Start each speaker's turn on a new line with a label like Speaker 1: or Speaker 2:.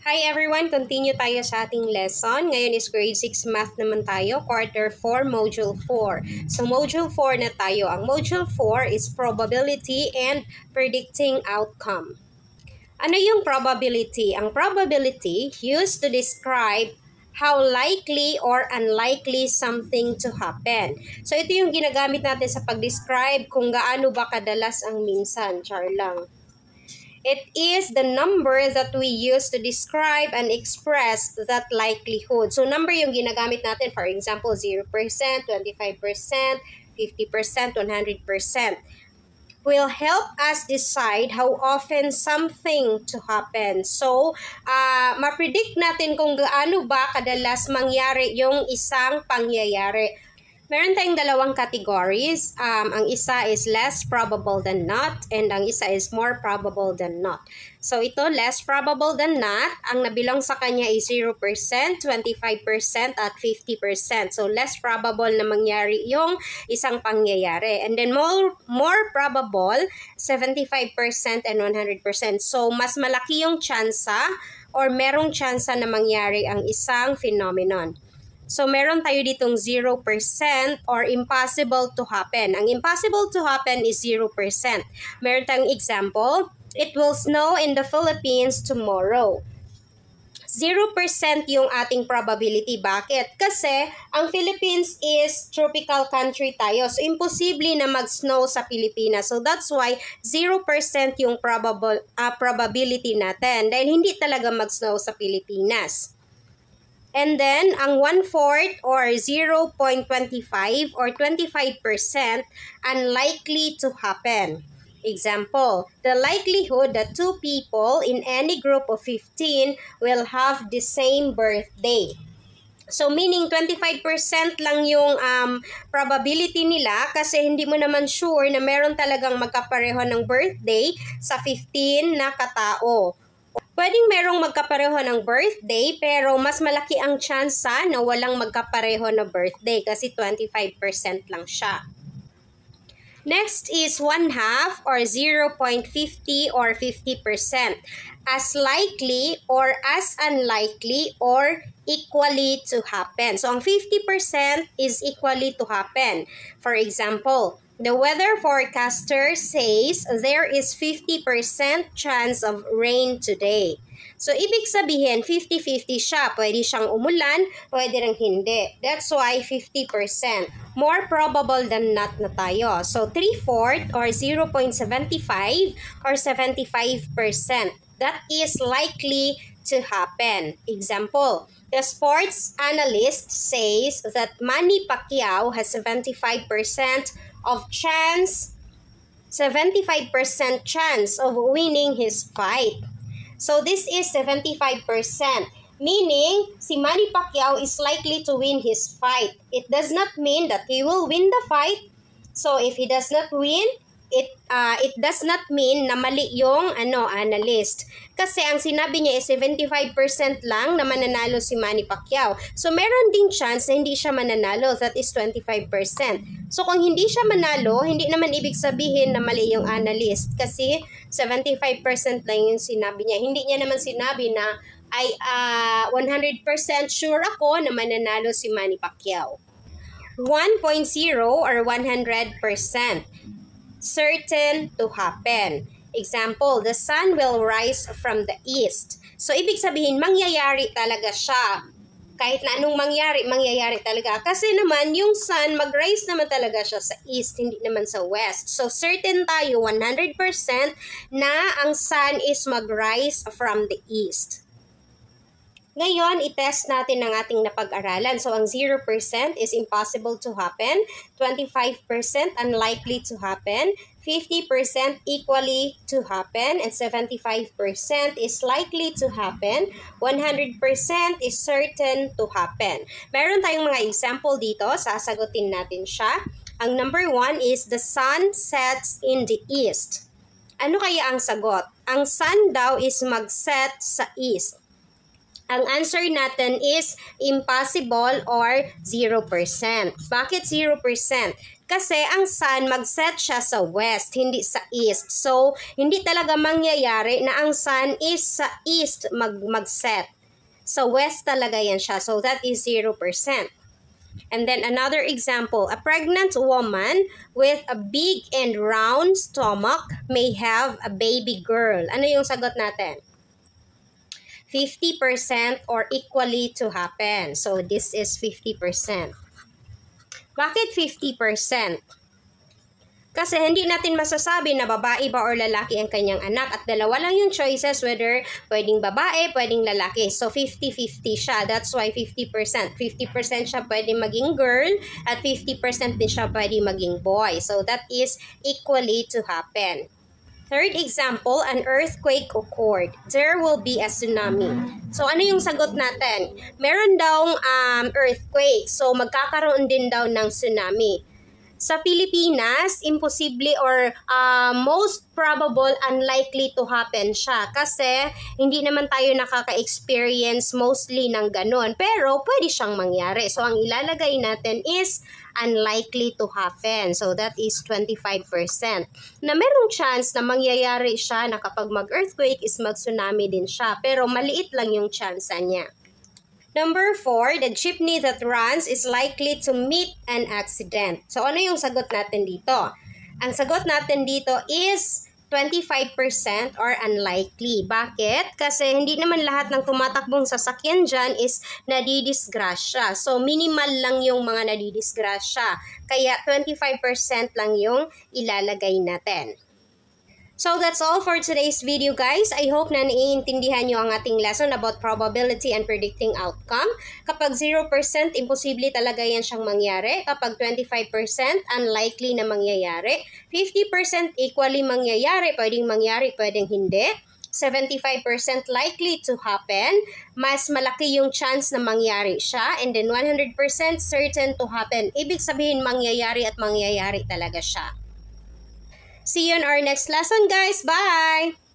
Speaker 1: Hi everyone! Continue tayo sa ating lesson. Ngayon is grade 6 math naman tayo, quarter 4, module 4. So module 4 na tayo. Ang module 4 is probability and predicting outcome. Ano yung probability? Ang probability used to describe how likely or unlikely something to happen. So ito yung ginagamit natin sa pag-describe kung gaano ba kadalas ang minsan. Char lang. It is the number that we use to describe and express that likelihood. So, number yung ginagamit natin. For example, 0%, 25%, 50%, 100%. Will help us decide how often something to happen. So, ma-predict natin kung gaano ba kadalas mangyari yung isang pangyayari. Meron tayong dalawang categories. Ang isa is less probable than not and ang isa is more probable than not. So ito, less probable than not, ang nabilang sa kanya is 0%, 25% at 50%. So less probable na mangyari yung isang pangyayari. And then more probable, 75% and 100%. So mas malaki yung tsansa or merong tsansa na mangyari ang isang phenomenon. So, meron tayo ditong 0% or impossible to happen. Ang impossible to happen is 0%. Meron tayong example, it will snow in the Philippines tomorrow. 0% yung ating probability. Bakit? Kasi ang Philippines is tropical country tayo. So, imposible na mag-snow sa Pilipinas. So, that's why 0% yung probability natin. Dahil hindi talaga mag-snow sa Pilipinas. And then, ang 1/4 or 0.25 or 25% unlikely to happen. Example, the likelihood that two people in any group of 15 will have the same birthday. So, meaning 25% lang yung probability nila kasi hindi mo naman sure na meron talagang magkapareho ng birthday sa 15 na katao. Pwedeng merong magkapareho ng birthday pero mas malaki ang tsansa na walang magkapareho na birthday kasi 25% lang siya. Next is 1/2 or 0.50 or 50%. As likely or as unlikely or equally to happen. So, ang 50% is equally to happen. For example, the weather forecaster says there is 50% chance of rain today. So, ibig sabihin, 50-50 siya. Pwede siyang umulan, pwede rin hindi. That's why 50%. More probable than not na tayo. So, 3/4 or 0.75 or 75%. That is likely to happen. Example, the sports analyst says that Manny Pacquiao has 75% chance of winning his fight. So this is 75%, meaning si Manny Pacquiao is likely to win his fight. It does not mean that he will win the fight. So if he does not win, it does not mean na mali yung analyst. Kasi ang sinabi niya is 75% lang na mananalo si Manny Pacquiao. So meron ding chance na hindi siya mananalo, that is 25%. So kung hindi siya manalo, hindi naman ibig sabihin na mali yung analyst kasi 75% lang yung sinabi niya. Hindi niya naman sinabi na ay 100% sure ako na mananalo si Manny Pacquiao. 1.0 or 100%. Certain to happen. Example, the sun will rise from the east. So, ibig sabihin, mangyayari talaga siya. Kahit na anong mangyayari talaga. Kasi naman, yung sun, mag-rise naman talaga siya sa east, hindi naman sa west. So, certain tayo, 100% na ang sun is mag-rise from the east. Ngayon, i-test natin ang ating napag-aralan. So, ang 0% is impossible to happen, 25% unlikely to happen, 50% equally to happen, and 75% is likely to happen, 100% is certain to happen. Meron tayong mga example dito, sasagutin natin siya. Ang number 1 is the sun sets in the east. Ano kaya ang sagot? Ang sun daw is mag-set sa east. Ang answer natin is impossible or 0%. Bakit 0%? Kasi ang sun mag-set siya sa west, hindi sa east. So, hindi talaga mangyayari na ang sun is sa east mag-set. Sa west talaga yan siya. So, that is 0%. And then another example, a pregnant woman with a big and round stomach may have a baby girl. Ano yung sagot natin? 50% or equally to happen. So, this is 50%. Bakit 50%? Kasi hindi natin masasabi na babae ba or lalaki ang kanyang anak at dalawa lang yung choices whether pwedeng babae, pwedeng lalaki. So 50-50 siya. That's why 50%. 50% siya pwedeng maging girl at 50% din siya pwedeng maging boy. So that is equally to happen. Third example, an earthquake occurred. There will be a tsunami. So ano yung sagot natin? Meron daw earthquake. So magkakaroon din daw ng tsunami. Sa Pilipinas, imposible or most probable unlikely to happen siya kasi hindi naman tayo nakaka-experience mostly ng ganun. Pero pwede siyang mangyari. So ang ilalagay natin is unlikely to happen. So that is 25%. Na merong chance na mangyayari siya na kapag mag-earthquake is mag-tsunami din siya. Pero maliit lang yung chance niya. Number 4, the jeepney that runs is likely to meet an accident. So, ano yung sagot natin dito? Ang sagot natin dito is 25% or unlikely. Bakit? Kasi hindi naman lahat ng tumatakbong sasakyan dyan is nadidisgrasya. So, minimal lang yung mga nadidisgrasya. Kaya 25% lang yung ilalagay natin. So that's all for today's video, guys. I hope na naiintindihan nyo ang ating lesson about probability and predicting outcome. Kapag 0%, imposible talaga yan siyang mangyari. Kapag 25%, unlikely na mangyayari. 50% equally mangyayari. Pwedeng mangyari, pwedeng hindi. 75% likely to happen. Mas malaki yung chance na mangyari siya. And then 100% certain to happen. Ibig sabihin, mangyayari at mangyayari talaga siya. See you in our next lesson, guys. Bye!